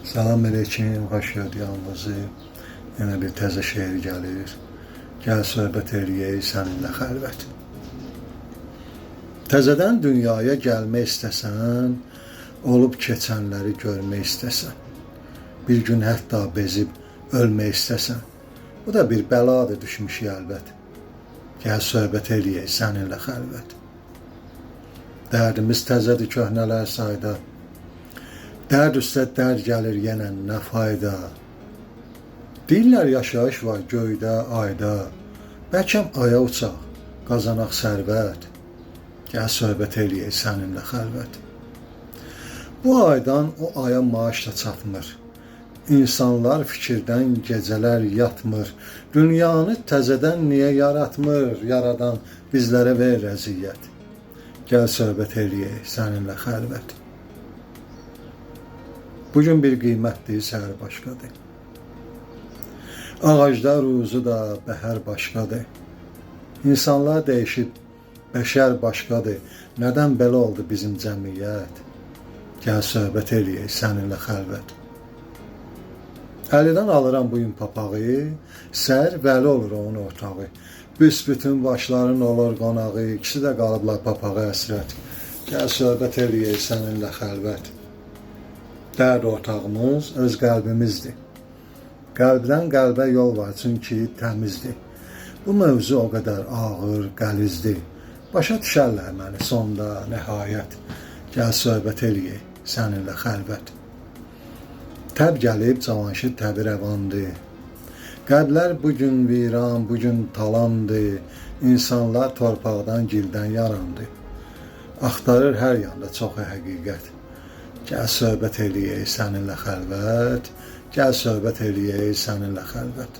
Salam aleyküm, xoş gəldik yalnızı. Yenə bir təzə şeir gəlir. Gəl söhbət eləyək səninlə xəlvət. Təzədən dünyaya gəlmək istəsən, olub keçənləri görmək istəsən, bir gün hətta bezib ölmək istəsən, bu da bir bəladır düşmüşük əlbət. Gəl söhbət eləyək səninlə xəlvət. Dərdimiz təzədir köhnələr sayda, dərd üstə dərd gəlir yenə nə fayda. Deyirlər yaşayış var göydə, ayda, bəlkəm aya uçaq, qazanaq sərvət. Gəl söhbət eləyək səninlə xəlvət. Bu aydan o aya maaş da çatmır. İnsanlar fikirdən gecələr yatmır. Dünyanı təzədən niyə yaratmır? Yaradan bizlərə ver rəziyyət. Gəl söhbət eləyək səninlə xəlvət. Bugün bir qiymətdir, səhər başqadır. Ağacda ruzu da bəhər başqadır. İnsanlar dəyişib, bəşər başqadır. Nədən belə oldu bizim cəmiyyət? Gəl söhbət eləyək səninlə xəlvət. Əlidən alıram bu gün papağı, sər vəli olur onun ortağı. Büsbütün başların olur qonağı, ikisi də qalıblar papağı əsrət. Gəl söhbət eləyək səninlə xəlvət. Dərd ortağımız öz qəlbimizdir. Qəlbdən qəlbə yol var, çünki təmizdir. Bu mövzu o qədər ağır, qəlizdir. Başa düşərlər məni sonda, nəhayət. Gəl söhbət eləyək səninlə xəlvət. Təb gəlib, Cavanşir təbi rəvandır. Qəlblər bugün viran, bugün talandır. İnsanlar torpaqdan, gildən yarandı. Axtarır hər yanda çoxu həqiqət. Gəl söhbət eləyək səninlə xəlvət. Gəl söhbət eləyək səninlə xəlvət.